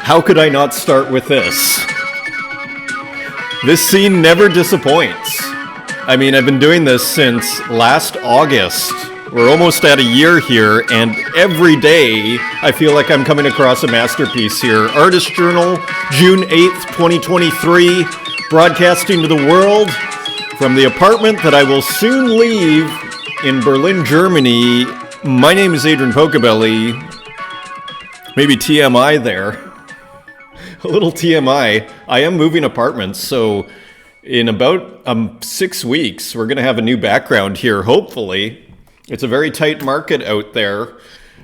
How could I not start with this? This scene never disappoints. I mean, I've been doing this since last August. We're almost at a year here, and every day I feel like I'm coming across a masterpiece here. Artist Journal, June 8th, 2023, broadcasting to the world from the apartment that I will soon leave in Berlin, Germany. My name is Adrian Pocobelli. Maybe TMI there. A little TMI. I am moving apartments, so in about 6 weeks, we're going to have a new background here, hopefully. It's a very tight market out there,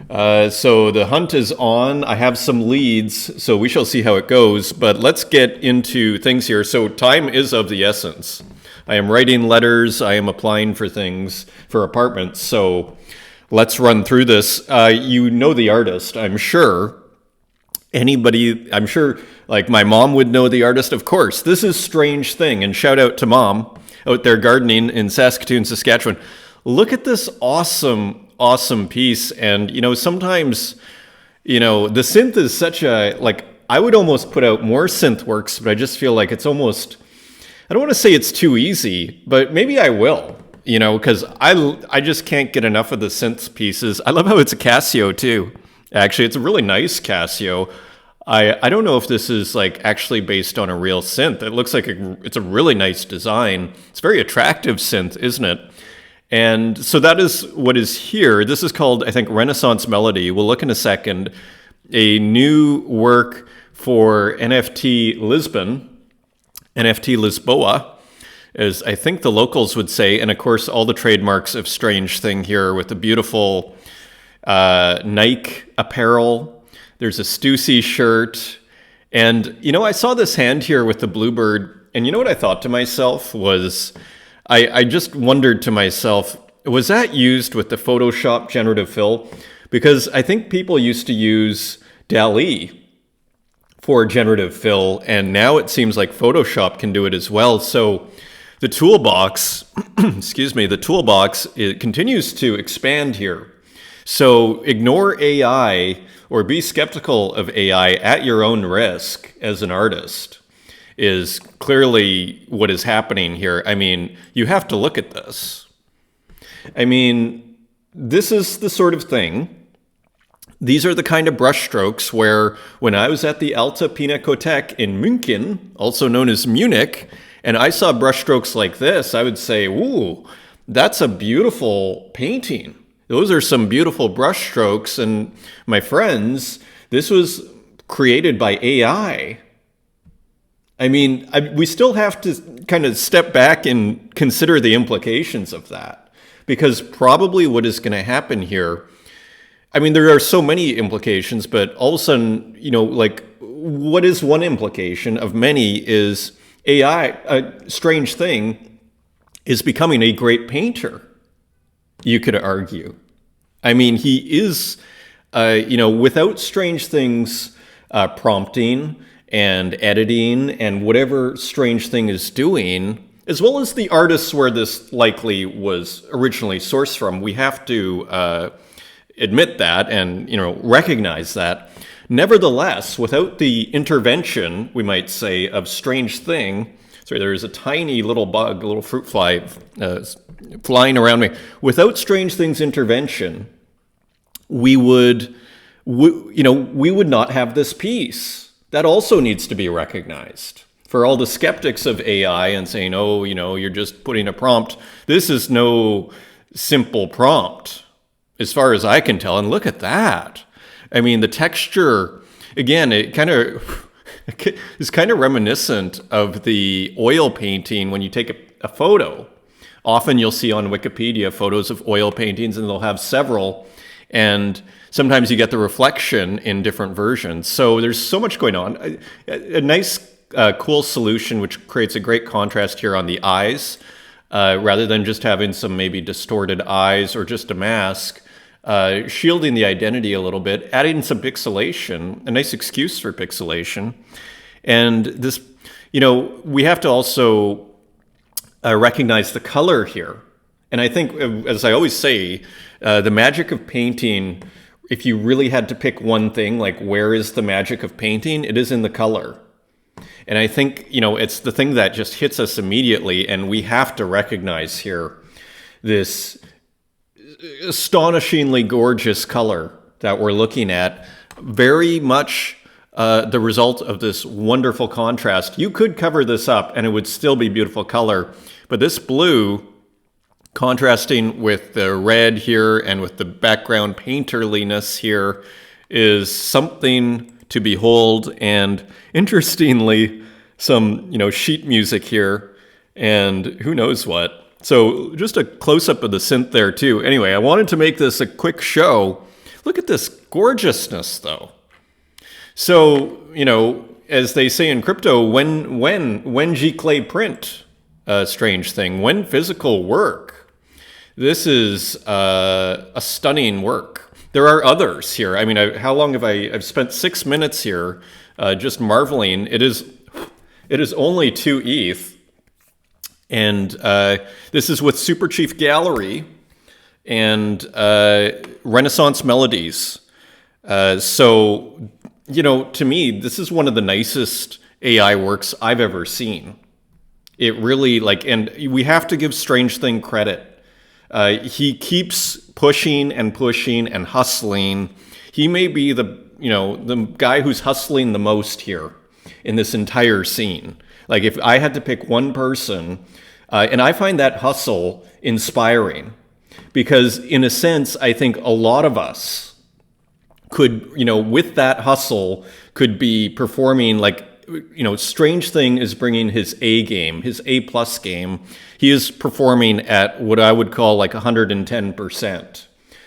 so the hunt is on. I have some leads, so we shall see how it goes, but let's get into things here. So time is of the essence. I am writing letters, I am applying for things, for apartments, so let's run through this. You know the artist, I'm sure. I'm sure, like my mom would know the artist, of course. This is Strange Thing, and shout out to Mom out there gardening in Saskatoon, Saskatchewan. Look at this awesome, awesome piece. And, sometimes, the synth is such a, I would almost put out more synth works, but I just feel like it's almost, I don't want to say it's too easy, but maybe I will, because I just can't get enough of the synth pieces. I love how it's a Casio too. Actually, it's a really nice Casio. I don't know if this is actually based on a real synth. It looks like it's a really nice design. It's a very attractive synth, isn't it? And so that is what is here. This is called, I think, Renaissance Melody. We'll look in a second. A new work for NFT Lisbon, NFT Lisboa, as I think the locals would say. And of course, all the trademarks of Strange Thing here with the beautiful Nike apparel. There's a Stussy shirt. And, I saw this hand here with the bluebird. And what I thought to myself was, I just wondered to myself, was that used with the Photoshop generative fill? Because I think people used to use DALL-E for generative fill, and now it seems like Photoshop can do it as well. So the toolbox, it continues to expand here. So ignore AI or be skeptical of AI at your own risk as an artist is clearly what is happening here. I mean, you have to look at this. I mean, this is the sort of thing. These are the kind of brushstrokes where when I was at the Alte Pinakothek in München, also known as Munich, and I saw brushstrokes like this, I would say, ooh, that's a beautiful painting. Those are some beautiful brushstrokes. And my friends, this was created by AI. I mean, we still have to kind of step back and consider the implications of that, because probably what is going to happen here, I mean, there are so many implications, but all of a sudden, what is one implication of many is AI, a Strange Thing, is becoming a great painter, you could argue. I mean, he is, without Strange Thing's prompting and editing and whatever Strange Thing is doing, as well as the artists where this likely was originally sourced from. We have to admit that and, recognize that. Nevertheless, without the intervention, we might say, of Strange Thing, there is a tiny little bug, a little fruit fly flying around me. Without Strange Thing's intervention, we would not have this piece. That also needs to be recognized. For all the skeptics of AI and saying, oh, you're just putting a prompt. This is no simple prompt, as far as I can tell. And look at that. I mean, the texture, again, it kind of is kind of reminiscent of the oil painting when you take a photo. Often you'll see on Wikipedia photos of oil paintings, and they'll have several. And sometimes you get the reflection in different versions. So there's so much going on. A nice, cool solution which creates a great contrast here on the eyes, rather than just having some maybe distorted eyes or just a mask, shielding the identity a little bit, adding some pixelation, a nice excuse for pixelation. And this, we have to also recognize the color here. And I think, as I always say, the magic of painting if you really had to pick one thing, like where is the magic of painting, it is in the color. And I think, it's the thing that just hits us immediately, and we have to recognize here this astonishingly gorgeous color that we're looking at, very much the result of this wonderful contrast. You could cover this up and it would still be beautiful color, but this blue contrasting with the red here and with the background painterliness here is something to behold. And interestingly, some, sheet music here and who knows what. So just a close-up of the synth there too. Anyway, I wanted to make this a quick show. Look at this gorgeousness though. So, as they say in crypto, when giclée print, a strange thing, when physical work. This is a stunning work. There are others here. I mean, how long have I've spent 6 minutes here just marveling. It is only 2 ETH. And this is with Super Chief Gallery and Renaissance Melodies. So, to me, this is one of the nicest AI works I've ever seen. It really, and we have to give Strange Thing credit. He keeps pushing and pushing and hustling. He may be the guy who's hustling the most here in this entire scene. Like, if I had to pick one person, and I find that hustle inspiring, because in a sense, I think a lot of us could, with that hustle, could be performing Strange Thing is bringing his A game, his A+ game. He is performing at what I would call 110%.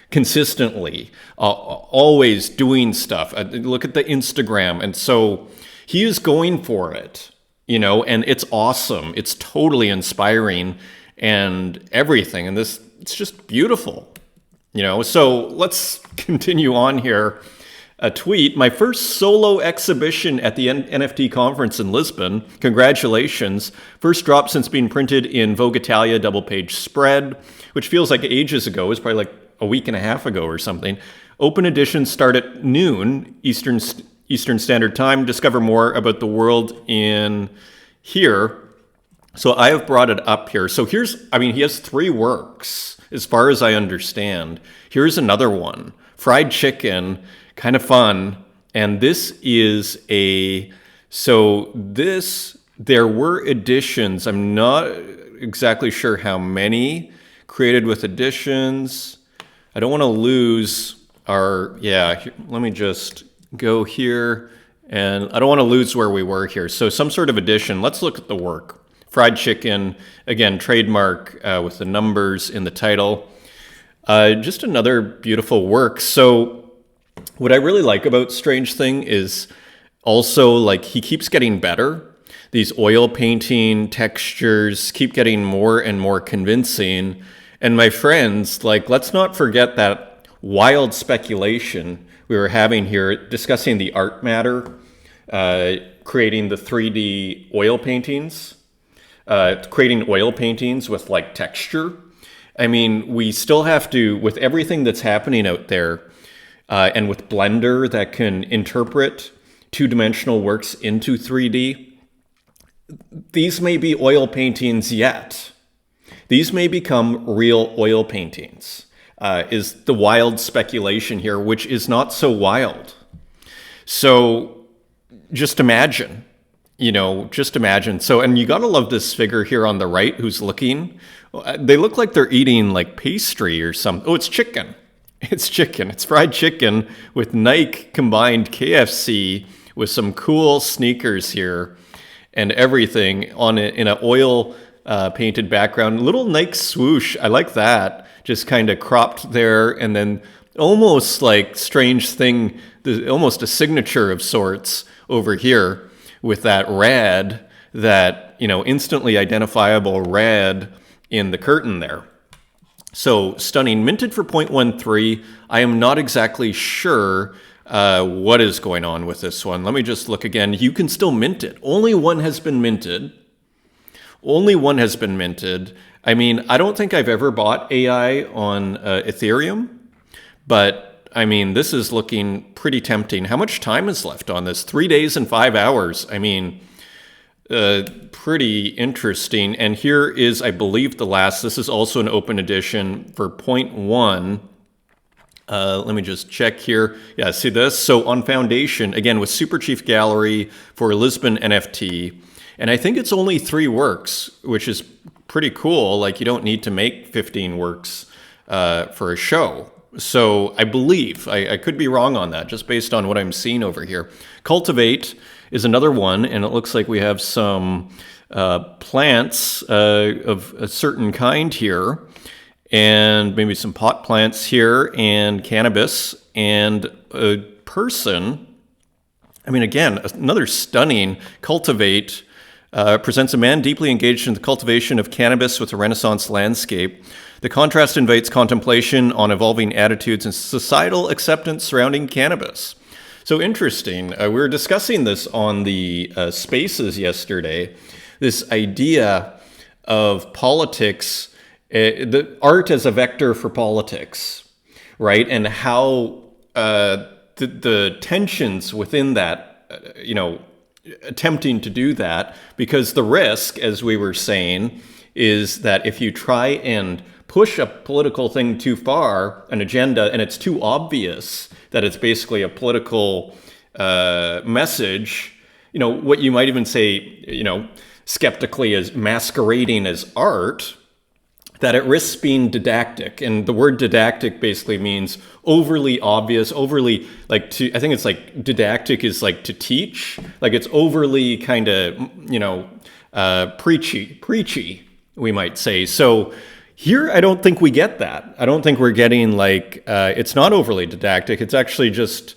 Consistently, always doing stuff. Look at the Instagram. And so he is going for it, and it's awesome. It's totally inspiring and everything. And it's just beautiful, So let's continue on here. A tweet: my first solo exhibition at the NFT conference in Lisbon. Congratulations. First drop since being printed in Vogue Italia double-page spread, which feels like ages ago. It was probably a week and a half ago or something. Open editions start at noon Eastern Standard Time. Discover more about the world in here. So I have brought it up here. So he has 3 works, as far as I understand. Here's another one. Fried chicken. Kind of fun. And this is there were editions. I'm not exactly sure how many created with editions. I don't want to lose let me just go here. And I don't want to lose where we were here. So some sort of edition. Let's look at the work. Fried chicken, again, trademark with the numbers in the title. Just another beautiful work. So what I really like about Strange Thing is also he keeps getting better. These oil painting textures keep getting more and more convincing. And my friends, let's not forget that wild speculation we were having here, discussing the art matter, creating the 3D oil paintings, creating oil paintings with texture. I mean, we still have to, with everything that's happening out there, and with Blender that can interpret 2-dimensional works into 3D, these may be oil paintings yet. These may become real oil paintings, is the wild speculation here, which is not so wild. So just imagine, So, and you gotta love this figure here on the right who's looking. They look like they're eating pastry or something. Oh, it's chicken. It's chicken. It's fried chicken with Nike combined KFC with some cool sneakers here and everything in an oil painted background. Little Nike swoosh. I like that. Just kind of cropped there, and then almost Strange Thing, almost a signature of sorts over here with that red, that instantly identifiable red in the curtain there. So stunning, minted for 0.13. I am not exactly sure what is going on with this one. Let me just look again. You can still mint it. Only one has been minted. I mean, I don't think I've ever bought AI on Ethereum, but I mean, this is looking pretty tempting. How much time is left on this? 3 days and 5 hours. I mean, pretty interesting. And here is, I believe, the last. This is also an open edition for 0.1. Let me just check here. Yeah, see this? So on Foundation, again, with Super Chief Gallery for Lisbon NFT. And I think it's only 3 works, which is pretty cool. Like, you don't need to make 15 works for a show. So I believe, I could be wrong on that, just based on what I'm seeing over here. Cultivate is another one, and it looks like we have some plants of a certain kind here, and maybe some pot plants here, and cannabis, and a person. I mean, again, another stunning Cultivate. Presents a man deeply engaged in the cultivation of cannabis with a Renaissance landscape. The contrast invites contemplation on evolving attitudes and societal acceptance surrounding cannabis. So interesting. We were discussing this on the Spaces yesterday, this idea of politics, the art as a vector for politics, right? And how the tensions within that, attempting to do that, because the risk, as we were saying, is that if you try and push a political thing too far, an agenda, and it's too obvious that it's basically a political message, what you might even say, skeptically as masquerading as art, that it risks being didactic. And the word didactic basically means overly obvious, overly I think it's like didactic is like to teach. Like it's overly kind of, preachy, we might say. So here, I don't think we get that. I don't think we're getting it's not overly didactic. It's actually just,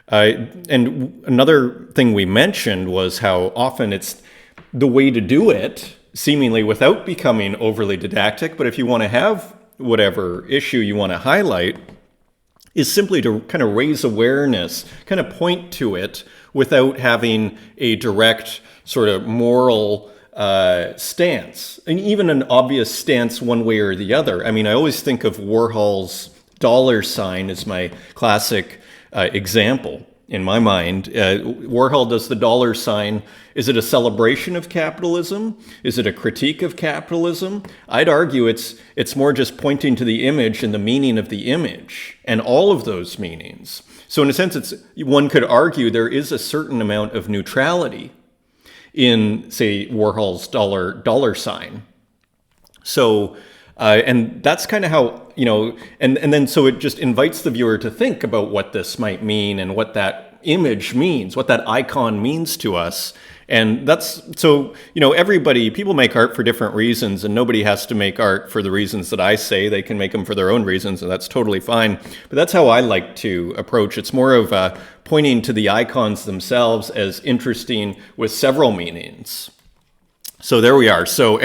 and another thing we mentioned was how often it's the way to do it, seemingly without becoming overly didactic. But if you want to have whatever issue you want to highlight, is simply to kind of raise awareness, kind of point to it without having a direct sort of moral stance, and even an obvious stance one way or the other. I mean, I always think of Warhol's $sign as my classic example in my mind. Warhol does the $sign. Is it a celebration of capitalism? Is it a critique of capitalism? I'd argue it's more just pointing to the image and the meaning of the image and all of those meanings. So in a sense, one could argue there is a certain amount of neutrality in, say, Warhol's $sign. So, and that's kind of how, and then so it just invites the viewer to think about what this might mean and what that image means, what that icon means to us. And that's, so, people make art for different reasons, and nobody has to make art for the reasons that I say. They can make them for their own reasons, and that's totally fine. But that's how I like to approach. It's more of pointing to the icons themselves as interesting with several meanings. So there we are. So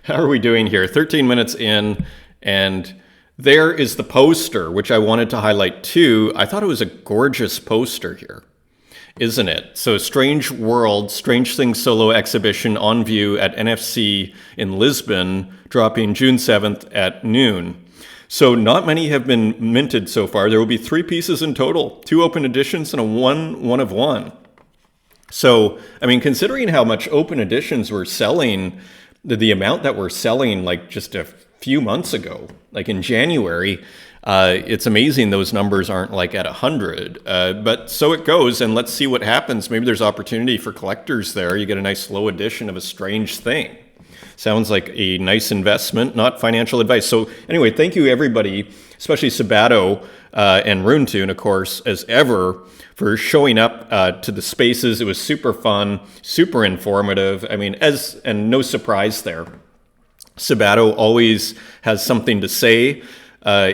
how are we doing here? 13 minutes in, and there is the poster, which I wanted to highlight too. I thought it was a gorgeous poster here, isn't it? So Strange World, Strange Things Solo Exhibition on view at NFC in Lisbon, dropping June 7th at noon. So not many have been minted so far. There will be 3 pieces in total, 2 open editions and a one of one. So, I mean, considering how much open editions we're selling, the amount that we're selling like just a few months ago, like in January, it's amazing those numbers aren't like at 100. But so it goes, and let's see what happens. Maybe there's opportunity for collectors there. You get a nice low edition of a strange thing. Sounds like a nice investment, not financial advice. So anyway, thank you everybody, especially Sabato and Runetune, of course, as ever, for showing up to the spaces. It was super fun, super informative. I mean, and no surprise there. Sabato always has something to say.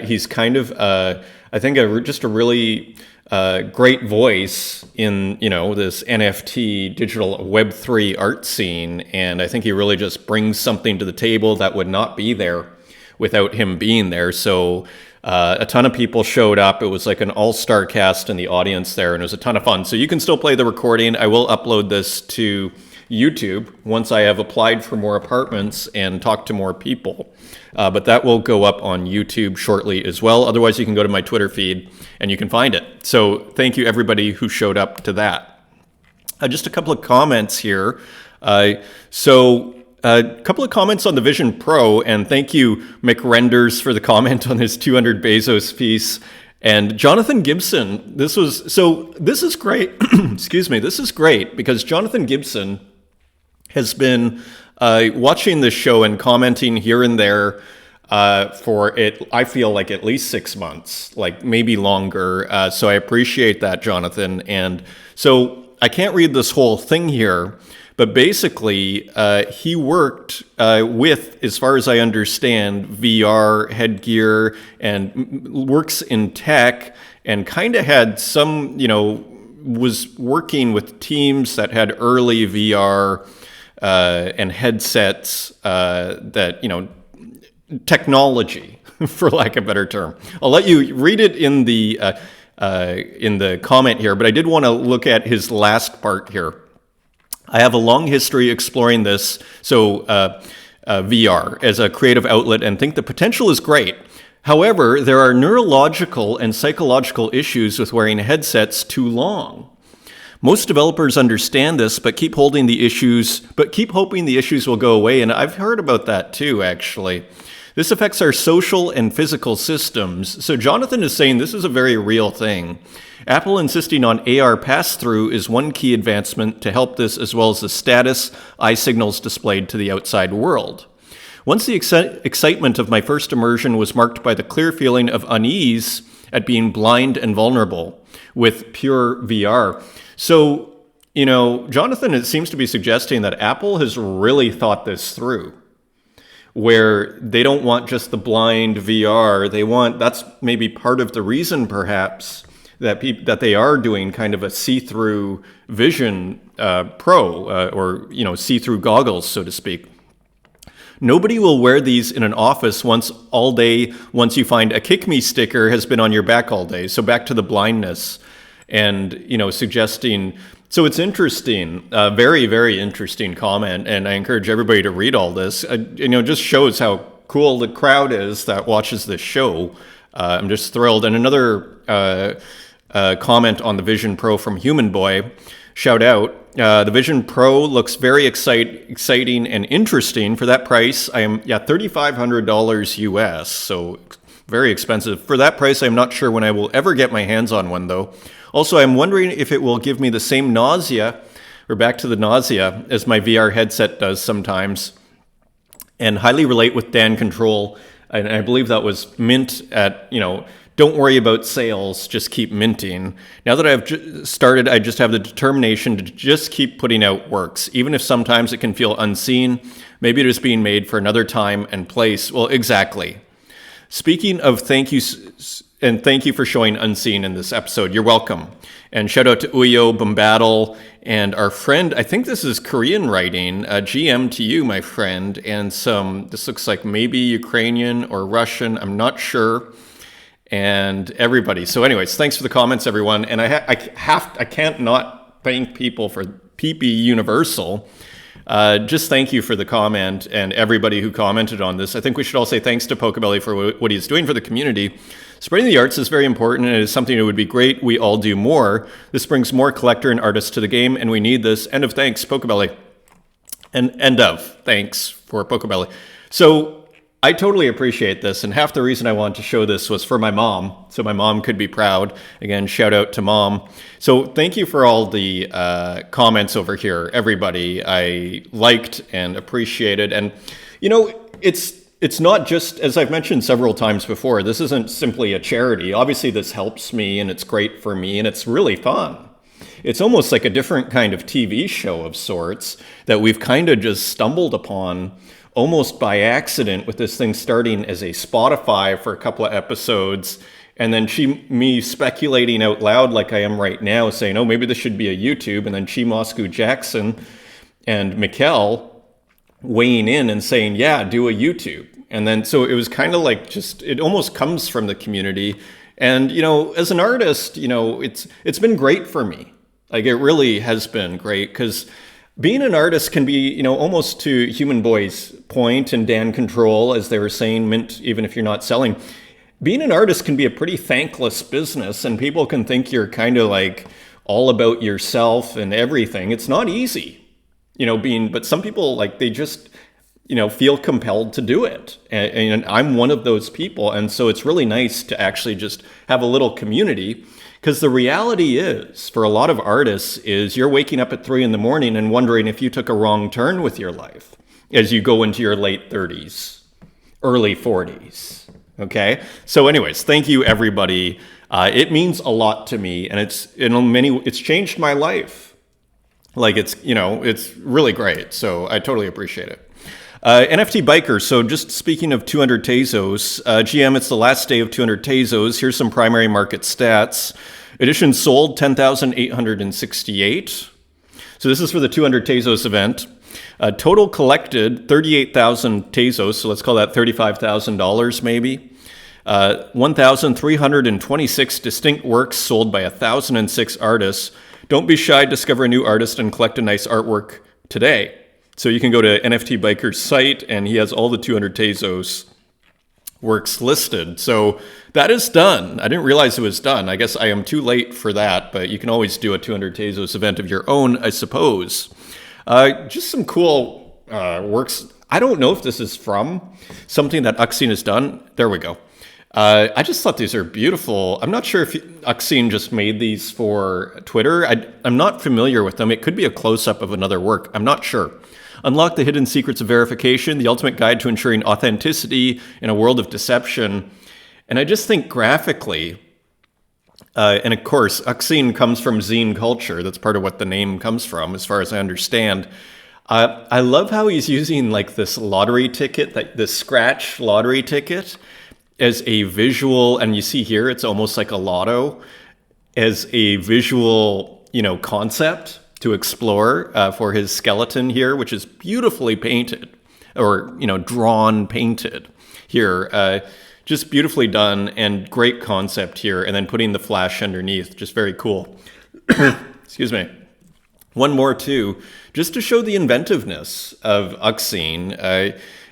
He's kind of, I think, just a really great voice in, this NFT digital Web3 art scene. And I think he really just brings something to the table that would not be there without him being there. So a ton of people showed up. It was like an all-star cast in the audience there, and it was a ton of fun. So you can still play the recording. I will upload this to YouTube once I have applied for more apartments and talked to more people. But that will go up on YouTube shortly as well. Otherwise, you can go to my Twitter feed and you can find it. So thank you, everybody who showed up to that. Just a couple of comments here. A couple of comments on the Vision Pro, and thank you, McRenders, for the comment on his 200 Bezos piece. And Jonathan Gibson, this is great. Excuse me, this is great because Jonathan Gibson has been watching this show and commenting here and there for it, I feel like at least 6 months, like maybe longer. So I appreciate that, Jonathan. And so I can't read this whole thing here, but basically he worked with, as far as I understand, VR headgear and works in tech and kind of had some, was working with teams that had early VR and headsets that, technology, for lack of a better term. I'll let you read it in the comment here, but I did want to look at his last part here. I have a long history exploring this, VR, as a creative outlet and think the potential is great. However, there are neurological and psychological issues with wearing headsets too long. Most developers understand this, but keep hoping the issues will go away, and I've heard about that too, actually. This affects our social and physical systems. So Jonathan is saying this is a very real thing. Apple insisting on AR pass-through is one key advancement to help this, as well as the status eye signals displayed to the outside world. Once the excitement of my first immersion was marked by the clear feeling of unease at being blind and vulnerable with pure VR. So, Jonathan, it seems to be suggesting that Apple has really thought this through, where they don't want just the blind VR. That's maybe part of the reason, perhaps, that they are doing kind of a see-through Vision Pro, or see-through goggles, so to speak. Nobody will wear these in an office once you find a Kick Me sticker has been on your back all day. So back to the blindness and, suggesting. So it's interesting, very, very interesting comment. And I encourage everybody to read all this. Just shows how cool the crowd is that watches this show. I'm just thrilled. And another comment on the Vision Pro from Human Boy. Shout out. The Vision Pro looks very exciting and interesting. For that price, I am $3,500 US, so very expensive. For that price, I'm not sure when I will ever get my hands on one, though. Also, I'm wondering if it will give me the same nausea, or back to the nausea, as my VR headset does sometimes. And highly relate with Dan Control, and I believe that was Mint at, don't worry about sales, just keep minting. Now that I've started, I just have the determination to just keep putting out works, even if sometimes it can feel unseen. Maybe it is being made for another time and place. Well, exactly. Speaking of thank yous, and thank you for showing Unseen in this episode. You're welcome. And shout out to Uyo Bombadil and our friend, I think this is Korean writing, GM to you, my friend, and this looks like maybe Ukrainian or Russian, I'm not sure. And everybody. So anyways, thanks for the comments, everyone. And I can't not thank people for PP Universal. Just thank you for the comment and everybody who commented on this. I think we should all say thanks to Pocobelli for what he's doing for the community. Spreading the arts is very important, and it is something that would be great we all do more. This brings more collector and artists to the game, and we need this. End of thanks, Pocobelli. And end of thanks for Pocobelli. So I totally appreciate this, and half the reason I wanted to show this was for my mom, so my mom could be proud. Again, shout out to Mom. So thank you for all the comments over here, everybody. I liked and appreciated, and it's not just, as I've mentioned several times before, this isn't simply a charity. Obviously, this helps me, and it's great for me, and it's really fun. It's almost like a different kind of TV show of sorts that we've kind of just stumbled upon almost by accident, with this thing starting as a Spotify for a couple of episodes, and then me speculating out loud like I am right now, saying, oh, maybe this should be a YouTube, and then Moscow Jackson and Mikkel weighing in and saying, yeah, do a YouTube. And then, so it was kind of like it almost comes from the community. And, as an artist, it's been great for me. Like, it really has been great, because Being an artist can be, almost to Human Boy's point and Dan Control, as they were saying, mint, even if you're not selling. Being an artist can be a pretty thankless business, and people can think you're kind of like all about yourself and everything. It's not easy, but some people, like, they just, feel compelled to do it. And I'm one of those people. And so it's really nice to actually just have a little community, because the reality is, for a lot of artists, is you're waking up at 3 in the morning and wondering if you took a wrong turn with your life as you go into your late 30s, early 40s. Okay. So anyways, thank you, everybody. It means a lot to me, and it's changed my life. Like, it's really great. So I totally appreciate it. NFT Biker. So just speaking of 200 Tezos, GM, it's the last day of 200 Tezos. Here's some primary market stats. Edition sold 10,868. So this is for the 200 Tezos event. Total collected 38,000 Tezos. So let's call that $35,000 maybe. 1,326 distinct works sold by 1,006 artists. Don't be shy, discover a new artist and collect a nice artwork today. So you can go to NFT Biker's site, and he has all the 200 Tezos works listed. So that is done. I didn't realize it was done. I guess I am too late for that, but you can always do a 200 Tezos event of your own, I suppose. Just some cool works. I don't know if this is from something that Uxine has done. There we go. I just thought these are beautiful. I'm not sure if Uxine just made these for Twitter. I'm not familiar with them. It could be a close-up of another work. I'm not sure. Unlock the hidden secrets of verification, the ultimate guide to ensuring authenticity in a world of deception. And I just think graphically, and of course, Uxine comes from zine culture. That's part of what the name comes from, as far as I understand. I love how he's using like this lottery ticket, like this scratch lottery ticket, as a visual, and you see here, it's almost like a lotto, as a visual, concept to explore for his skeleton here, which is beautifully painted, or, drawn, painted here. Just beautifully done, and great concept here, and then putting the flash underneath, just very cool. Excuse me. One more too, just to show the inventiveness of Uxine.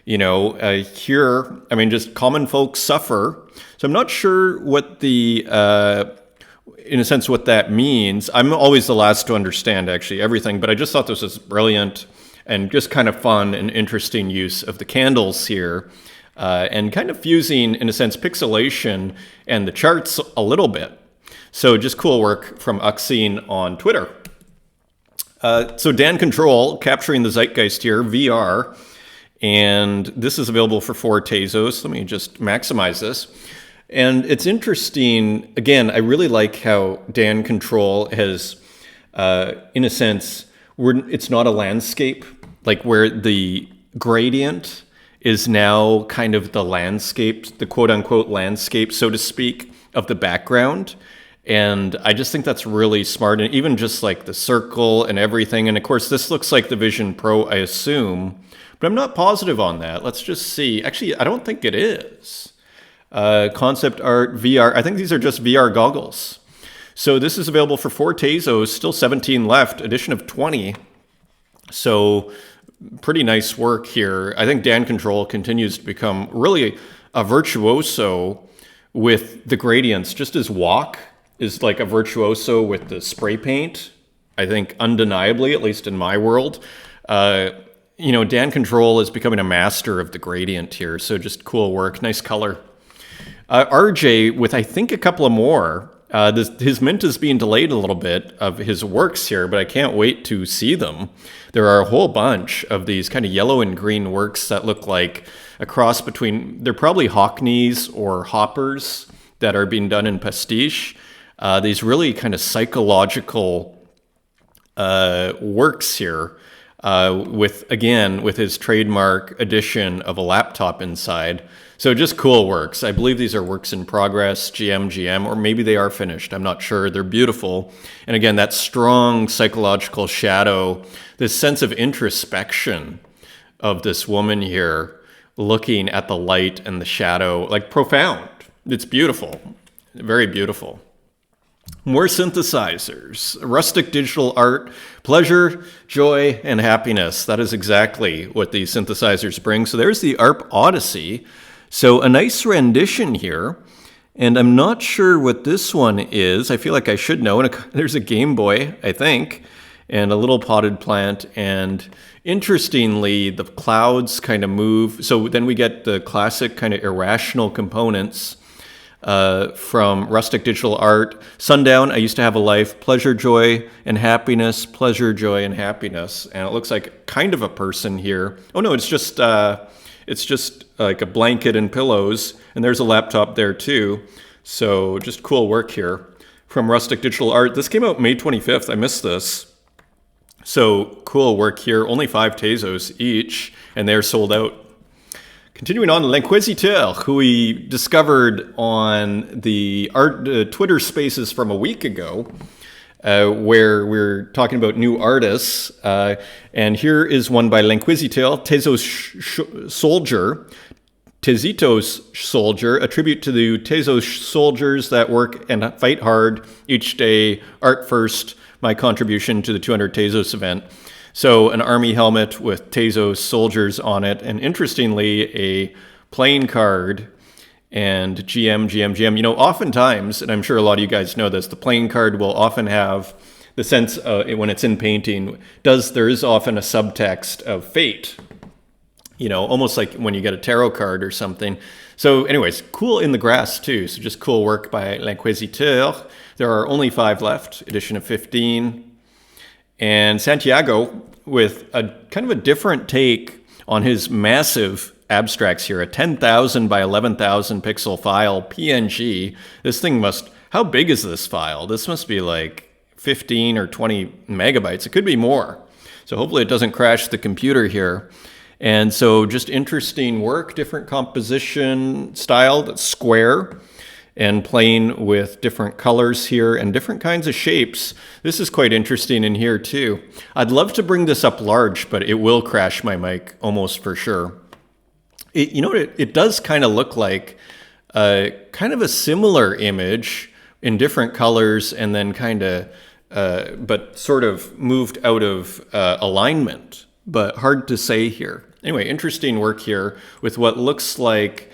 Here, just common folks suffer. So I'm not sure what in a sense, what that means. I'm always the last to understand, actually, everything, but I just thought this was brilliant and just kind of fun and interesting use of the candles here, and kind of fusing, in a sense, pixelation and the charts a little bit. So just cool work from Uxine on Twitter. So Dan Control, capturing the zeitgeist here, VR, and this is available for 4 Tezos. Let me just maximize this. And it's interesting, again, I really like how Dan Control has, in a sense, it's not a landscape, like where the gradient is now kind of the landscape, the quote-unquote landscape, so to speak, of the background. And I just think that's really smart, and even just like the circle and everything. And of course, this looks like the Vision Pro, I assume, but I'm not positive on that. Let's just see. Actually, I don't think it is. Concept art, VR. I think these are just VR goggles. So this is available for 4 Tezos, still 17 left, edition of 20. So pretty nice work here. I think Dan Control continues to become really a virtuoso with the gradients, just as Walk is like a virtuoso with the spray paint. I think undeniably, at least in my world, Dan Control is becoming a master of the gradient here. So just cool work, nice color. RJ with, I think, a couple of more. His mint is being delayed a little bit of his works here, but I can't wait to see them. There are a whole bunch of these kind of yellow and green works that look like a cross between, they're probably Hockneys or Hoppers that are being done in pastiche. These really kind of psychological works here, with his trademark edition of a laptop inside. So just cool works. I believe these are works in progress, GM, or maybe they are finished. I'm not sure. They're beautiful. And again, that strong psychological shadow, this sense of introspection of this woman here looking at the light and the shadow, like profound. It's beautiful. Very beautiful. More synthesizers, rustic digital art, pleasure, joy, and happiness. That is exactly what these synthesizers bring. So there's the ARP Odyssey. So a nice rendition here. And I'm not sure what this one is. I feel like I should know. And there's a Game Boy, I think, and a little potted plant. And interestingly, the clouds kind of move. So then we get the classic kind of irrational components from rustic digital art. Sundown, I used to have a life, pleasure, joy, and happiness, pleasure, joy, and happiness. And it looks like kind of a person here. Oh no, it's just like a blanket and pillows, and there's a laptop there too. So just cool work here from rustic digital art. This came out May 25th. I missed this. So cool work here. Only 5 Tezos each, and they're sold out. Continuing on, L'Inquisiteur, who we discovered on the Twitter Spaces from a week ago, where we're talking about new artists. And here is one by L'Inquisiteur, Tezos Soldier, Tezitos Soldier, a tribute to the Tezos soldiers that work and fight hard each day. Art first, my contribution to the 200 Tezos event. So an army helmet with Tezos soldiers on it, and interestingly, a playing card and GM. You know, oftentimes, and I'm sure a lot of you guys know this, the playing card will often have the sense, when it's in painting, there is often a subtext of fate. You know, almost like when you get a tarot card or something. So anyways, cool in the grass too. So just cool work by L'Inquisiteur. There are only 5 left, edition of 15. And Santiago with a kind of a different take on his massive abstracts here, a 10,000 by 11,000 pixel file, PNG. This thing how big is this file? This must be like 15 or 20 megabytes. It could be more. So hopefully it doesn't crash the computer here. And so just interesting work, different composition style that's square, and playing with different colors here and different kinds of shapes. This is quite interesting in here too. I'd love to bring this up large, but it will crash my mic almost for sure. It does kind of look like kind of a similar image in different colors, and then but sort of moved out of alignment, but hard to say here. Anyway, interesting work here with what looks like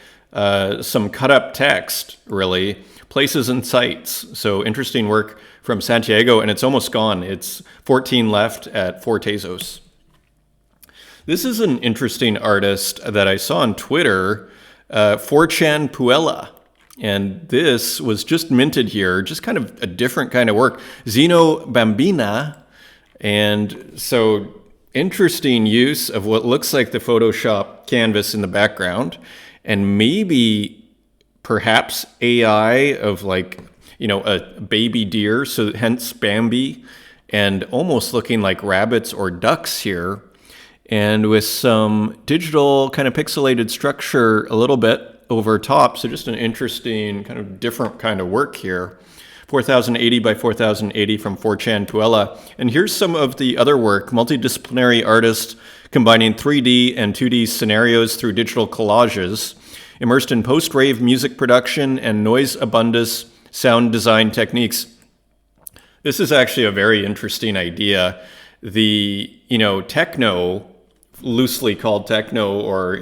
some cut up text, really, places and sites. So interesting work from Santiago, and it's almost gone. It's 14 left at 4 Tezos. This is an interesting artist that I saw on Twitter, 4chan Puella. And this was just minted here, just kind of a different kind of work. Zeno Bambina. And so interesting use of what looks like the Photoshop canvas in the background. And maybe perhaps AI of a baby deer, so hence Bambi, and almost looking like rabbits or ducks here, and with some digital kind of pixelated structure a little bit over top. So just an interesting kind of different kind of work here. 4080 by 4080 from 4chan Puella. And here's some of the other work, multidisciplinary artist combining 3D and 2D scenarios through digital collages, immersed in post-rave music production and noise abundance sound design techniques. This is actually a very interesting idea. The, techno, loosely called techno, or,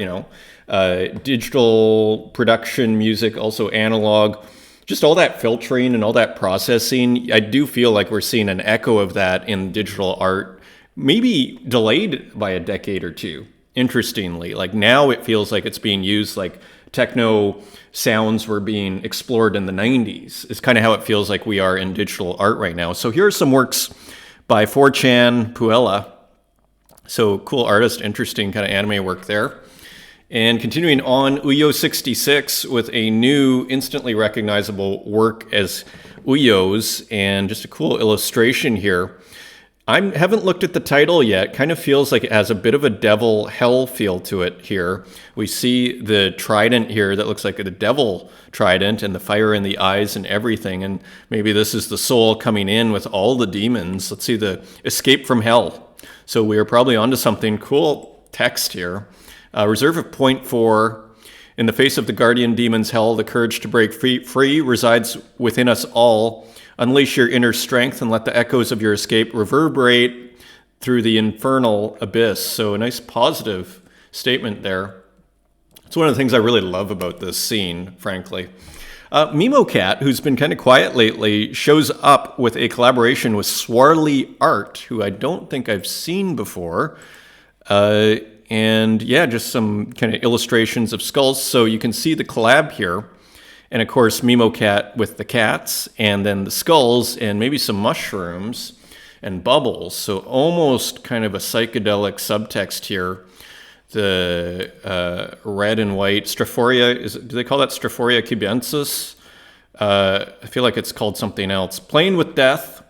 digital production music, also analog, just all that filtering and all that processing. I do feel like we're seeing an echo of that in digital art, maybe delayed by a decade or two. Interestingly, like now it feels like it's being used, like techno sounds were being explored in the 90s. It's kind of how it feels like we are in digital art right now. So here are some works by 4chan Puella. So cool artist, interesting kind of anime work there. And continuing on, Uyo66 with a new instantly recognizable work as Uyo's, and just a cool illustration here. I haven't looked at the title yet. Kind of feels like it has a bit of a devil hell feel to it here. We see the trident here that looks like the devil trident, and the fire in the eyes and everything. And maybe this is the soul coming in with all the demons. Let's see, the escape from hell. So we are probably onto something. Cool text here. Reserve of 0.4. In the face of the guardian demon's hell, the courage to break free resides within us all. Unleash your inner strength and let the echoes of your escape reverberate through the infernal abyss. So a nice positive statement there. It's one of the things I really love about this scene, frankly. MemoCat, who's been kind of quiet lately, shows up with a collaboration with Swarly Art, who I don't think I've seen before. And yeah, just some kind of illustrations of skulls. So you can see the collab here. And of course, MemoCat with the cats, and then the skulls, and maybe some mushrooms and bubbles. So almost kind of a psychedelic subtext here. The red and white Strophoria, do they call that Strophoria cubensis? I feel like it's called something else. Playing with death.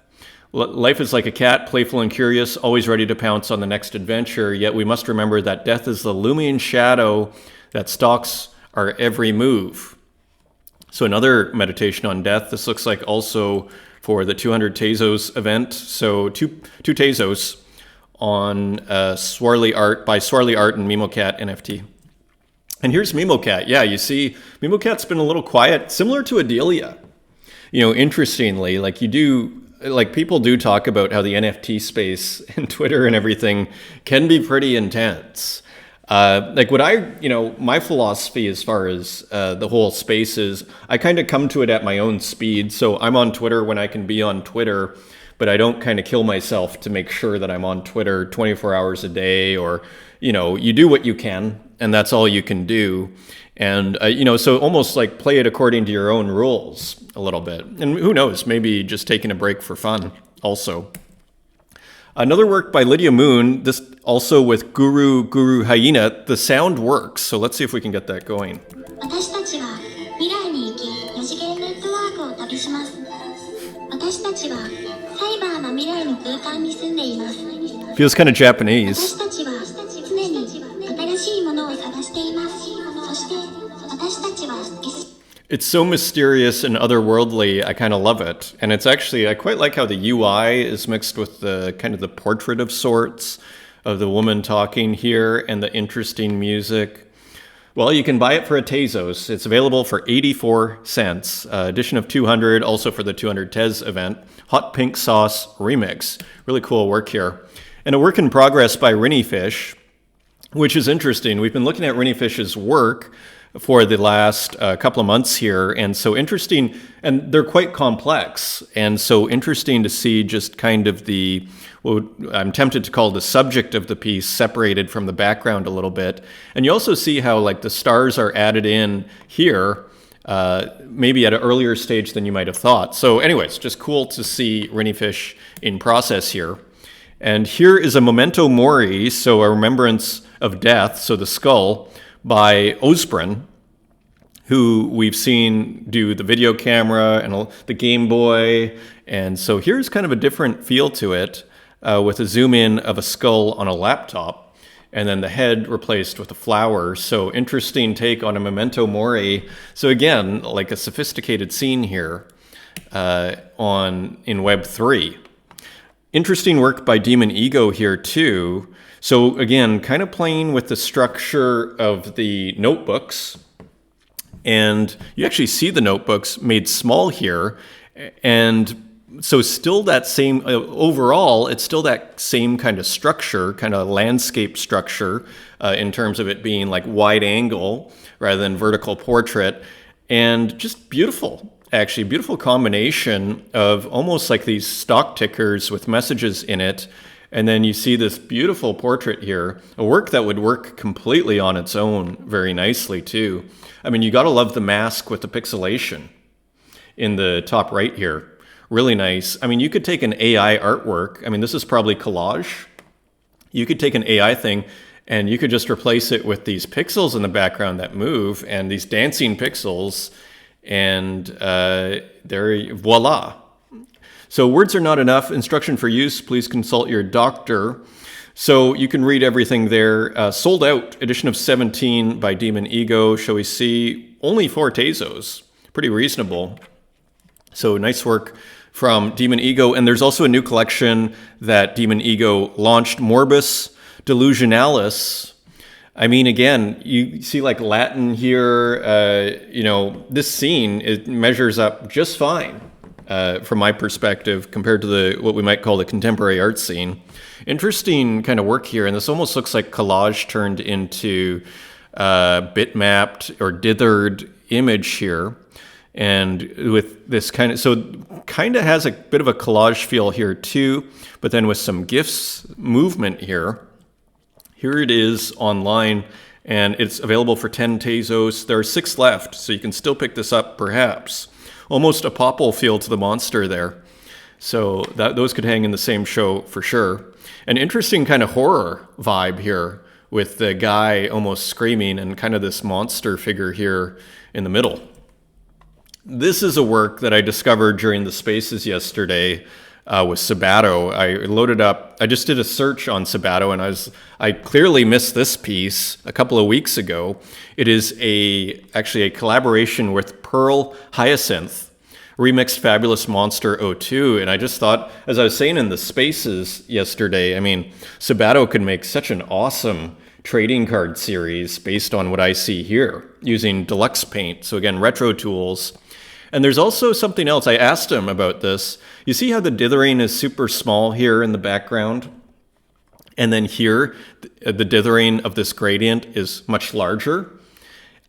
Life is like a cat, playful and curious, always ready to pounce on the next adventure. Yet we must remember that death is the looming shadow that stalks our every move. So another meditation on death. This looks like also for the 200 Tezos event. So two Tezos on Swarly Art by Swarly Art and MemoCat NFT. And here's MemoCat. Yeah, you see, MemoCat's been a little quiet, similar to Adelia. You know, interestingly, like people do talk about how the NFT space and Twitter and everything can be pretty intense. My philosophy as far as the whole space is, I kind of come to it at my own speed. So I'm on Twitter when I can be on Twitter, but I don't kind of kill myself to make sure that I'm on Twitter 24 hours a day, or, you do what you can, and that's all you can do. And, so almost like play it according to your own rules a little bit. And who knows, maybe just taking a break for fun also. Another work by Lydia Moon, this also with Guru Hyena, The Sound Works. So let's see if we can get that going. Feels kind of Japanese. It's so mysterious and otherworldly, I kind of love it. And it's actually, I quite like how the UI is mixed with the kind of the portrait of sorts of the woman talking here and the interesting music. Well, you can buy it for a Tezos. It's available for 84 cents. Edition of 200, also for the 200 Tez event. Hot Pink Sauce Remix. Really cool work here. And a work in progress by Rinny Fish, which is interesting. We've been looking at Rinny Fish's work for the last couple of months here, and so interesting, and they're quite complex, and so interesting to see just kind of what I'm tempted to call the subject of the piece separated from the background a little bit. And you also see how like the stars are added in here, maybe at an earlier stage than you might have thought. So anyways, just cool to see Rinny Fish in process here. And here is a memento mori, so a remembrance of death, so the skull, by Osbren, who we've seen do the video camera and the Game Boy. And so here's kind of a different feel to it, with a zoom in of a skull on a laptop, and then the head replaced with a flower. So interesting take on a memento mori. So again, like a sophisticated scene here in Web 3. Interesting work by Demon Ego here too. So again, kind of playing with the structure of the notebooks. And you actually see the notebooks made small here. And so still that same, overall, it's still that same kind of structure, kind of landscape structure, in terms of it being like wide angle rather than vertical portrait. And just beautiful, actually, beautiful combination of almost like these stock tickers with messages in it. And then you see this beautiful portrait here, a work that would work completely on its own very nicely too. I mean, you got to love the mask with the pixelation in the top right here. Really nice. I mean, you could take an AI artwork. I mean, this is probably collage. You could take an AI thing and you could just replace it with these pixels in the background that move and these dancing pixels, and there, voila. So words are not enough. Instruction for use, please consult your doctor. So you can read everything there. Sold out, edition of 17 by Demon Ego. Shall we see? Only 4 Tezos. Pretty reasonable. So nice work from Demon Ego. And there's also a new collection that Demon Ego launched, Morbus Delusionalis. I mean, again, you see like Latin here. This scene, it measures up just fine. from my perspective, compared to what we might call the contemporary art scene. Interesting kind of work here, and this almost looks like collage turned into bitmapped or dithered image here. And with this kind of has a bit of a collage feel here too, but then with some GIFs movement here. Here it is online, and it's available for 10 Tezos. There are 6 left, so you can still pick this up perhaps. Almost a popple feel to the monster there. So those could hang in the same show for sure. An interesting kind of horror vibe here with the guy almost screaming and kind of this monster figure here in the middle. This is a work that I discovered during the Spaces yesterday with Sabato. I loaded up, I just did a search on Sabato, and I clearly missed this piece a couple of weeks ago. It is actually a collaboration with Pearl Hyacinth, remixed Fabulous Monster 02, and I just thought, as I was saying in the Spaces yesterday, I mean, Sabato could make such an awesome trading card series based on what I see here, using deluxe paint. So again, retro tools. And there's also something else. I asked him about this. You see how the dithering is super small here in the background? And then here, the dithering of this gradient is much larger.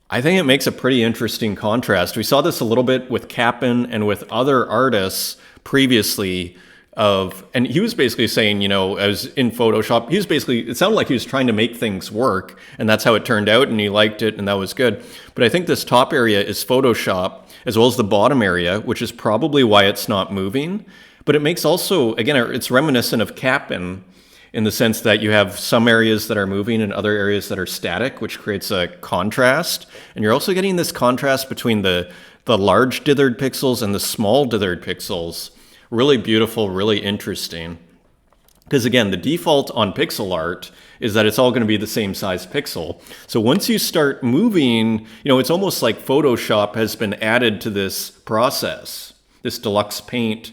I think it makes a pretty interesting contrast. We saw this a little bit with Kappen and with other artists previously and he was basically saying, as in Photoshop, it sounded like he was trying to make things work, and that's how it turned out, and he liked it, and that was good. But I think this top area is Photoshop, as well as the bottom area, which is probably why it's not moving. But it makes also, again, it's reminiscent of Kappen in the sense that you have some areas that are moving and other areas that are static, which creates a contrast. And you're also getting this contrast between the large dithered pixels and the small dithered pixels. Really beautiful, really interesting. Because again, the default on pixel art is that it's all going to be the same size pixel. So once you start moving, it's almost like Photoshop has been added to this process, this deluxe paint,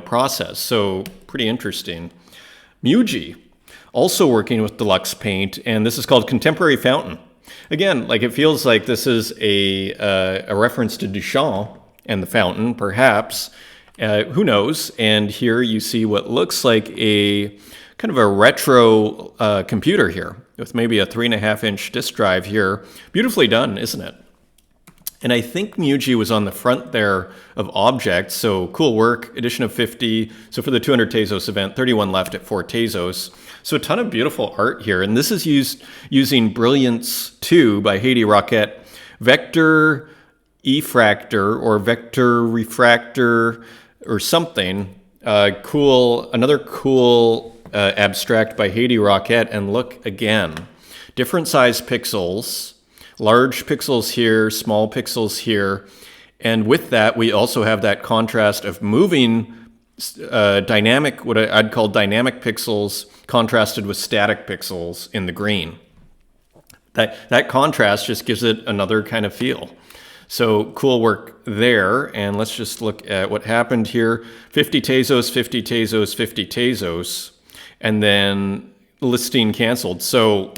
process. So pretty interesting. Muji, also working with deluxe paint, and this is called Contemporary Fountain. Again, it feels like this is a reference to Duchamp and the fountain, perhaps. Who knows? And here you see what looks like a kind of a retro computer here with maybe a 3.5-inch disk drive here. Beautifully done, isn't it? And I think Muji was on the front there of objects. So cool work, edition of 50. So for the 200 Tezos event, 31 left at 4 Tezos. So a ton of beautiful art here. And this is using Brilliance 2 by Haiti Roquette, Vector Effractor or Vector Refractor or something. Another cool abstract by Haiti Roquette. And look again, different size pixels, large pixels here, small pixels here. And with that, we also have that contrast of moving dynamic, what I'd call dynamic pixels contrasted with static pixels in the green. That contrast just gives it another kind of feel. So cool work there. And let's just look at what happened here. 50 Tezos, 50 Tezos, 50 Tezos, and then listing canceled. So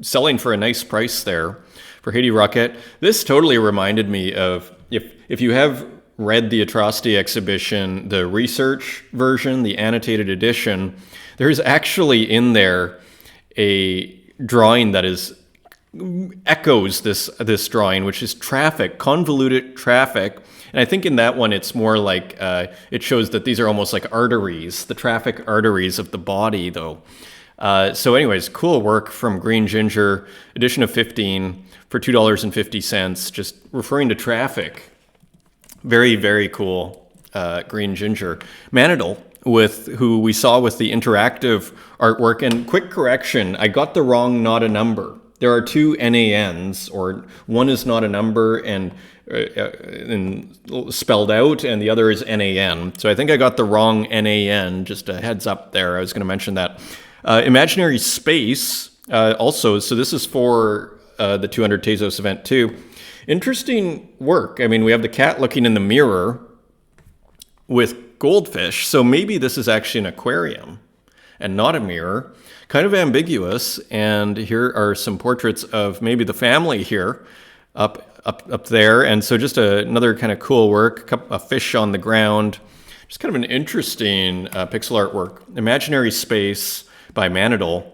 selling for a nice price there for Haiti Roquette. This totally reminded me of, if you have read the Atrocity exhibition, the research version, the annotated edition, there's actually in there a drawing that echoes this drawing, which is traffic, convoluted traffic. And I think in that one, it's more like it shows that these are almost like arteries, the traffic arteries of the body, though. So anyways, cool work from Green Ginger, edition of 15 for $2.50, just referring to traffic. Very, very cool Green Ginger. Manidal, who we saw with the interactive artwork. And quick correction, I got the wrong not a number. There are 2 NANs, or one is not a number and spelled out, and the other is NAN. So I think I got the wrong NAN, just a heads up there. I was going to mention that. Imaginary Space also, so this is for the 200 Tezos event too. Interesting work. I mean, we have the cat looking in the mirror with goldfish, so maybe this is actually an aquarium and not a mirror. Kind of ambiguous. And here are some portraits of maybe the family here up up there. And so just another kind of cool work, a fish on the ground. Just kind of an interesting pixel artwork. Imaginary Space by Manidal,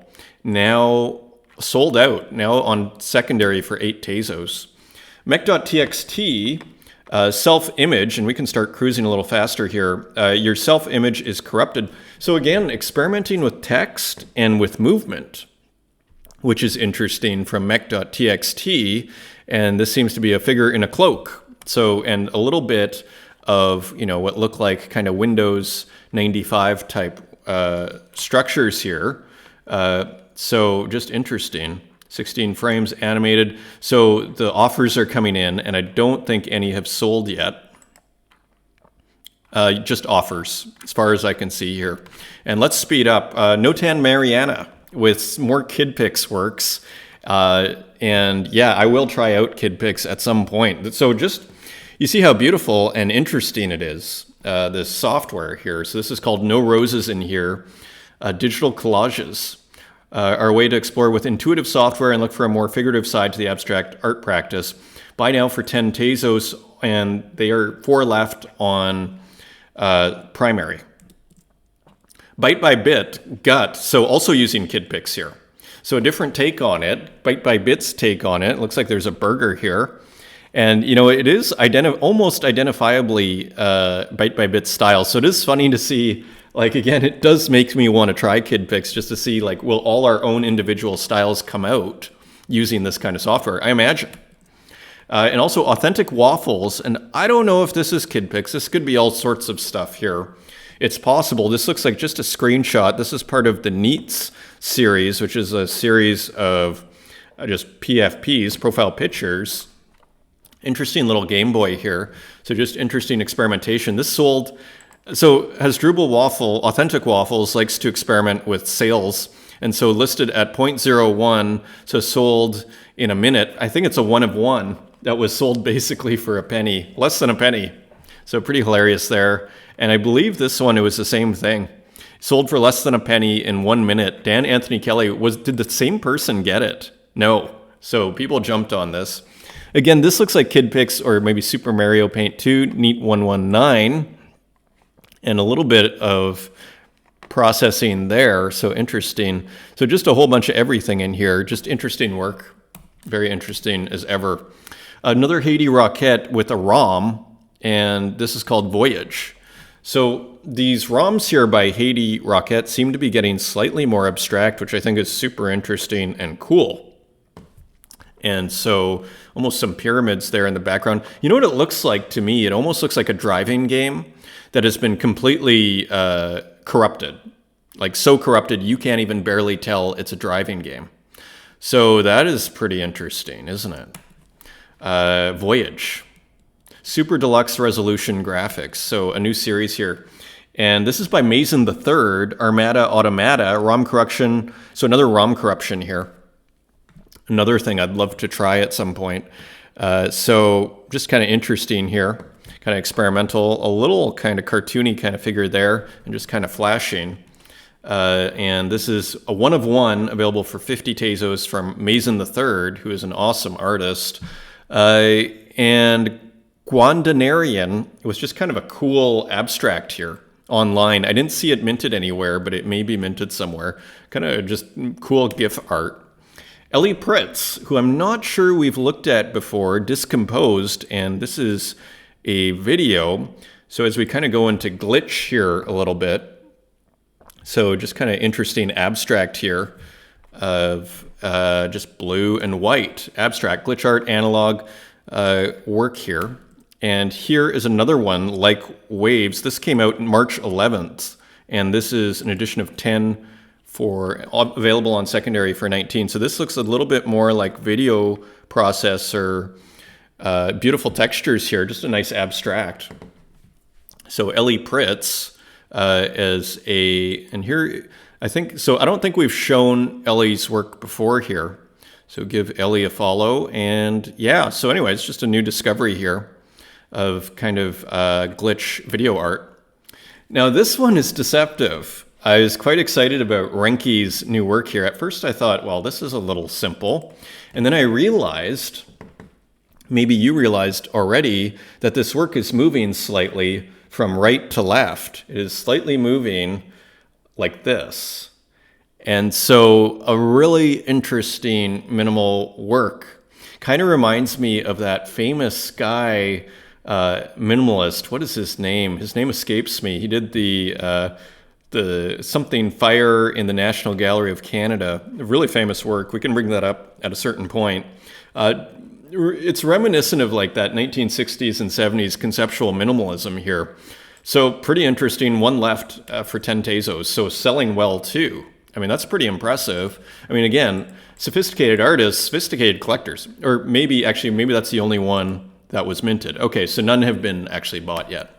now sold out, now on secondary for 8 Tezos. Mech.txt, self-image, and we can start cruising a little faster here. Your self-image is corrupted. So again, experimenting with text and with movement, which is interesting from mech.txt. And this seems to be a figure in a cloak. So, and a little bit of, what look like kind of Windows 95 type structures here. So just interesting. 16 frames animated. So the offers are coming in, and I don't think any have sold yet. Just offers, as far as I can see here. And let's speed up. Notan Mariana with more KidPix works. And yeah, I will try out KidPix at some point. So just, you see how beautiful and interesting it is, this software here. So this is called No Roses in Here. Digital collages are a way to explore with intuitive software and look for a more figurative side to the abstract art practice. Buy now for 10 Tezos, and they are 4 left on primary. Byte by Bit, Gut, so also using KidPix here. So a different take on it, Byte by Bit's take on it. It looks like there's a burger here. And, it is almost identifiably Byte by Bit style. So it is funny to see, again, it does make me want to try KidPix just to see, will all our own individual styles come out using this kind of software? I imagine. And also Authentic Waffles. And I don't know if this is KidPix. This could be all sorts of stuff here. It's possible. This looks like just a screenshot. This is part of the Neats series, which is a series of just PFPs, profile pictures. Interesting little Game Boy here. So just interesting experimentation. This sold. So Hasdrubal Waffle, Authentic Waffles, likes to experiment with sales. And so listed at 0.01, so sold in a minute. I think it's a 1 of 1 that was sold basically for a penny, less than a penny. So pretty hilarious there. And I believe this one, it was the same thing. Sold for less than a penny in 1 minute. Dan Anthony Kelly, did the same person get it? No. So people jumped on this. Again, this looks like KidPix or maybe Super Mario Paint 2, Neat 119. And a little bit of processing there, so interesting. So just a whole bunch of everything in here, just interesting work. Very interesting as ever. Another Haiti Rocket with a ROM, and this is called Voyage. So these ROMs here by Haiti Rocket seem to be getting slightly more abstract, which I think is super interesting and cool. And so almost some pyramids there in the background. You know what it looks like to me? It almost looks like a driving game that has been completely corrupted. So corrupted you can't even barely tell it's a driving game. So that is pretty interesting, isn't it? Voyage. Super deluxe resolution graphics. So a new series here. And this is by Mason III, Armada Automata, ROM corruption. So another ROM corruption here. Another thing I'd love to try at some point. So just kind of interesting here. Kind of experimental, a little kind of cartoony kind of figure there, and just kind of flashing. And this is a 1 of 1 available for 50 Tezos from Mason III, who is an awesome artist. And Guandanarian was just kind of a cool abstract here online. I didn't see it minted anywhere, but it may be minted somewhere. Kind of just cool GIF art. Ellie Pritz, who I'm not sure we've looked at before, Discomposed, and this is a video. So as we kind of go into glitch here a little bit, so just kind of interesting abstract here of just blue and white abstract glitch art analog work here. And here is another one like Waves. This came out March 11th, and this is an edition of 10 for available on secondary for 19. So this looks a little bit more like video processor. Beautiful textures here, just a nice abstract. So Ellie Pritz and here, I don't think we've shown Ellie's work before here. So give Ellie a follow. And yeah, so anyway, it's just a new discovery here of kind of glitch video art. Now this one is deceptive. I was quite excited about Renke's new work here. At first I thought, well, this is a little simple. And then I realized maybe you realized already that this work is moving slightly from right to left. It is slightly moving like this. And so a really interesting minimal work kind of reminds me of that famous guy, minimalist. What is his name? His name escapes me. He did the something fire in the National Gallery of Canada. A really famous work. We can bring that up at a certain point. It's reminiscent of like that 1960s and 70s conceptual minimalism here. So pretty interesting. One left for 10 Tezos. So selling well too. I mean, that's pretty impressive. I mean, again, sophisticated artists, sophisticated collectors, or maybe that's the only one that was minted. Okay, so none have been actually bought yet.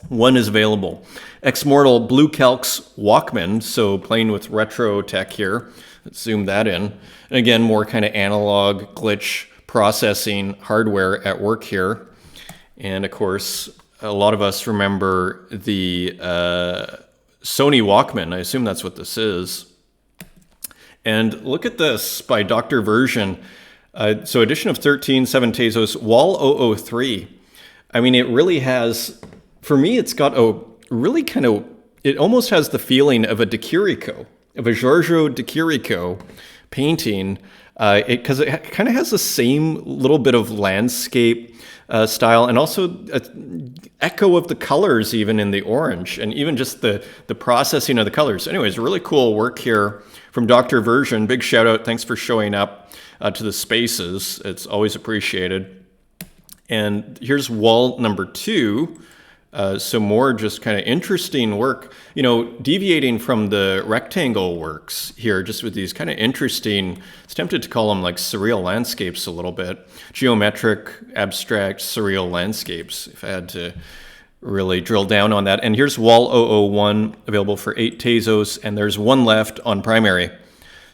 One is available. Ex-Mortal Blue Calx Walkman, so playing with retro tech here. Let's zoom that in. And again, more kind of analog glitch processing hardware at work here. And of course, a lot of us remember the Sony Walkman. I assume that's what this is. And look at this by Dr. Version. So edition of 13, 7 Tezos, Wall 003. I mean, it really has, for me, it's got a really kind of, it almost has the feeling of a de Chirico, of a Giorgio de Chirico painting, because it kind of has the same little bit of landscape style, and also an echo of the colors even in the orange, and even just the processing of the colors. Anyways, really cool work here from Dr. Version. Big shout out. Thanks for showing up to the spaces. It's always appreciated. And here's wall number 2. So more just kind of interesting work, you know, deviating from the rectangle works here, just with these kind of interesting, it's tempted to call them like surreal landscapes a little bit, geometric, abstract, surreal landscapes, if I had to really drill down on that. And here's wall 001, available for 8 Tezos, and there's one left on primary.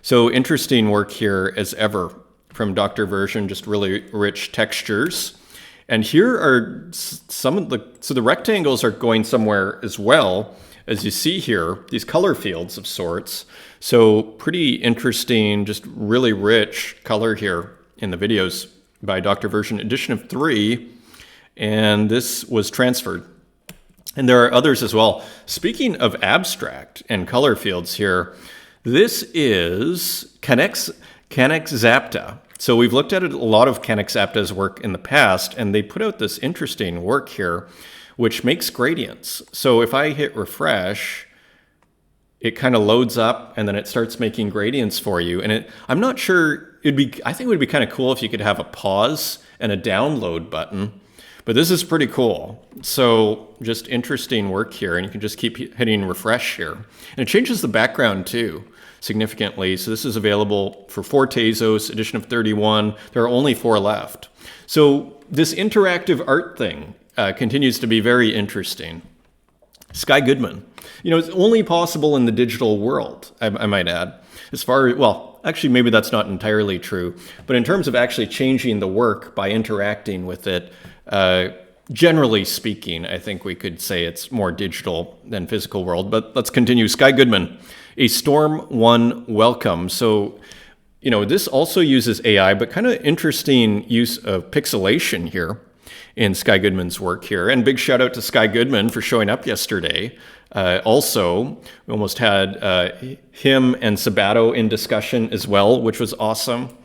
So interesting work here as ever from Dr. Version, just really rich textures. And here are some of so the rectangles are going somewhere as well, as you see here, these color fields of sorts. So pretty interesting, just really rich color here in the videos by Dr. Version, edition of 3. And this was transferred. And there are others as well. Speaking of abstract and color fields here, this is Canex Zapta. So we've looked at a lot of Canex Zapta's work in the past, and they put out this interesting work here, which makes gradients. So if I hit refresh, it kind of loads up, and then it starts making gradients for you. And I'm not sure, I think it would be kind of cool if you could have a pause and a download button, but this is pretty cool. So just interesting work here, and you can just keep hitting refresh here. And it changes the background too, significantly. So this is available for 4 Tezos, edition of 31. There are only 4 left. So this interactive art thing continues to be very interesting. Sky Goodman. You know, it's only possible in the digital world, I might add. As far as, well, actually, maybe that's not entirely true. But in terms of actually changing the work by interacting with it, generally speaking, I think we could say it's more digital than physical world. But let's continue. Sky Goodman. A Storm 1 welcome. So, you know, this also uses AI, but kind of interesting use of pixelation here in Sky Goodman's work here. And big shout out to Sky Goodman for showing up yesterday. Also, we almost had him and Sabato in discussion as well, which was awesome.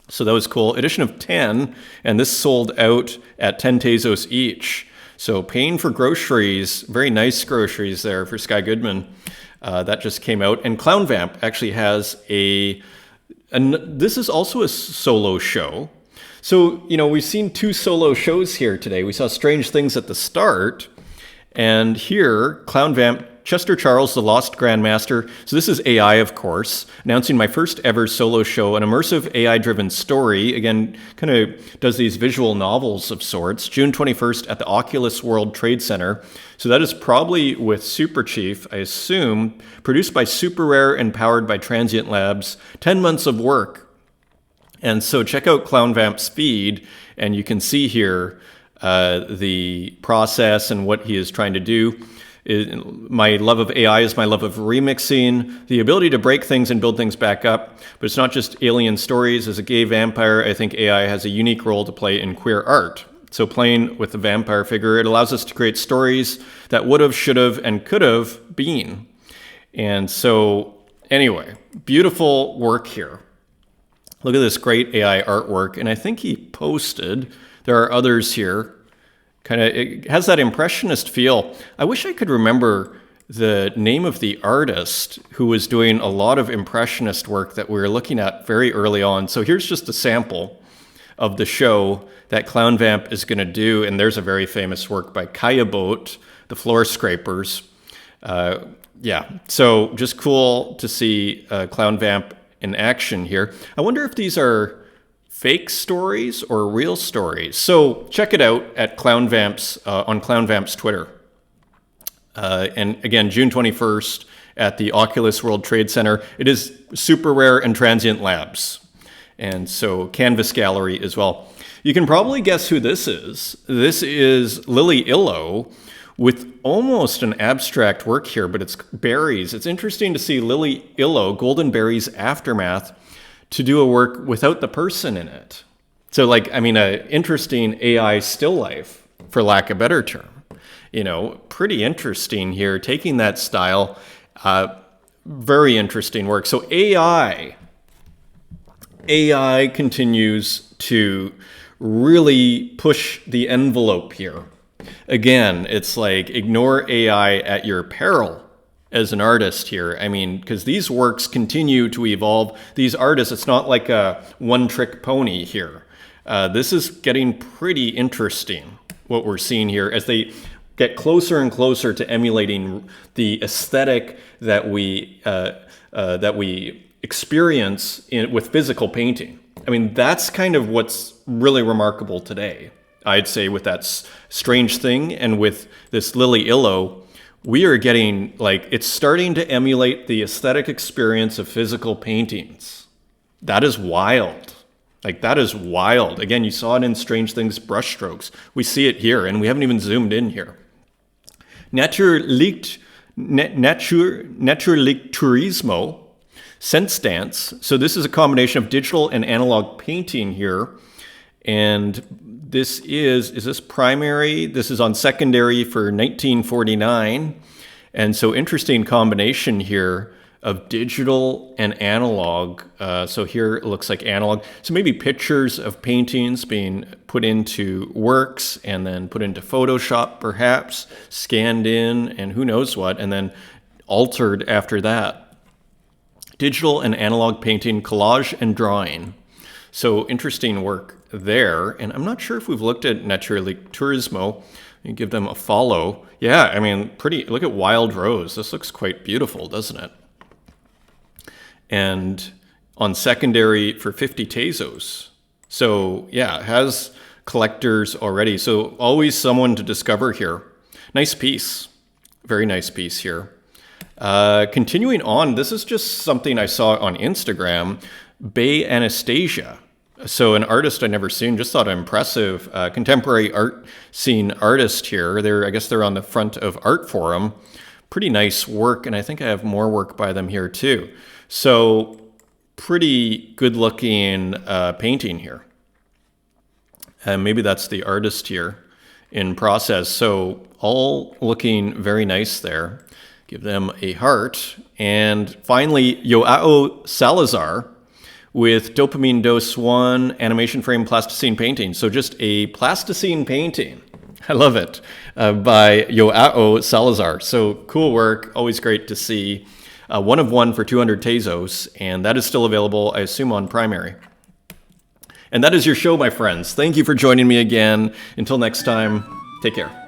So that was cool. Edition of 10, and this sold out at 10 Tezos each. So paying for groceries, very nice groceries there for Sky Goodman. That just came out. And Clown Vamp actually has this is also a solo show. So, you know, we've seen 2 solo shows here today. We saw Strange Things at the start. And here, Clown Vamp, Chester Charles, the Lost Grandmaster. So this is AI, of course, announcing my first ever solo show, an immersive AI-driven story. Again, kind of does these visual novels of sorts. June 21st at the Oculus World Trade Center. So that is probably with Super Chief, I assume, produced by Super Rare and powered by Transient Labs. 10 months of work. And so check out Clown Vamp's feed, and you can see here the process and what he is trying to do. My love of AI is my love of remixing, the ability to break things and build things back up. But it's not just alien stories. As a gay vampire, I think AI has a unique role to play in queer art. So playing with the vampire figure, it allows us to create stories that would have, should have, and could have been. And so anyway, beautiful work here. Look at this great AI artwork. And I think he posted, there are others here, it has that impressionist feel. I wish I could remember the name of the artist who was doing a lot of impressionist work that we were looking at very early on. So here's just a sample of the show that Clown Vamp is going to do. And there's a very famous work by Kaya Boat, the Floor Scrapers. So just cool to see Clown Vamp in action here. I wonder if these are fake stories or real stories. So check it out at Clown Vamp's on Clown Vamp's Twitter. And again, June 21st at the Oculus World Trade Center. It is Super Rare and Transient Labs. And so Canvas Gallery as well. You can probably guess who this is. This is Lily Illo with almost an abstract work here, but it's berries. It's interesting to see Lily Illo, Golden Berries Aftermath, to do a work without the person in it. So an interesting AI still life, for lack of a better term. Pretty interesting here, taking that style. Very interesting work. So AI continues to really push the envelope here. Again, it's like ignore AI at your peril as an artist here. Because these works continue to evolve. These artists, it's not like a one-trick pony here. This is getting pretty interesting, what we're seeing here, as they get closer and closer to emulating the aesthetic that we experience with physical painting. That's kind of what's really remarkable today. I'd say with that Strange Thing and with this Lily Illo, we are getting, it's starting to emulate the aesthetic experience of physical paintings. That is wild. That is wild. Again, you saw it in Strange Things brushstrokes. We see it here, and we haven't even zoomed in here. Naturlichturismo, Sense Dance. So this is a combination of digital and analog painting here. And this is this primary? This is on secondary for 1949. And so interesting combination here of digital and analog. So here it looks like analog. So maybe pictures of paintings being put into works and then put into Photoshop perhaps, scanned in and who knows what, and then altered after that. Digital and analog painting, collage and drawing. So interesting work there. And I'm not sure if we've looked at Naturlichturismo. You give them a follow. Yeah, pretty. Look at Wild Rose. This looks quite beautiful, doesn't it? And on secondary for 50 Tezos. So yeah, it has collectors already. So always someone to discover here. Nice piece. Very nice piece here. Continuing on, this is just something I saw on Instagram. Bay Anastasia. So an artist I'd never seen, just thought impressive. Contemporary art scene artist here. I guess they're on the front of Art Forum. Pretty nice work, and I think I have more work by them here too. So pretty good looking painting here. And maybe that's the artist here in process. So all looking very nice there. Give them a heart. And finally, Joao Salazar with Dopamine Dose 1 animation frame plasticine painting. So just a plasticine painting. I love it. By Joao Salazar. So cool work. Always great to see. One of one for 200 Tezos. And that is still available, I assume, on Primary. And that is your show, my friends. Thank you for joining me again. Until next time, take care.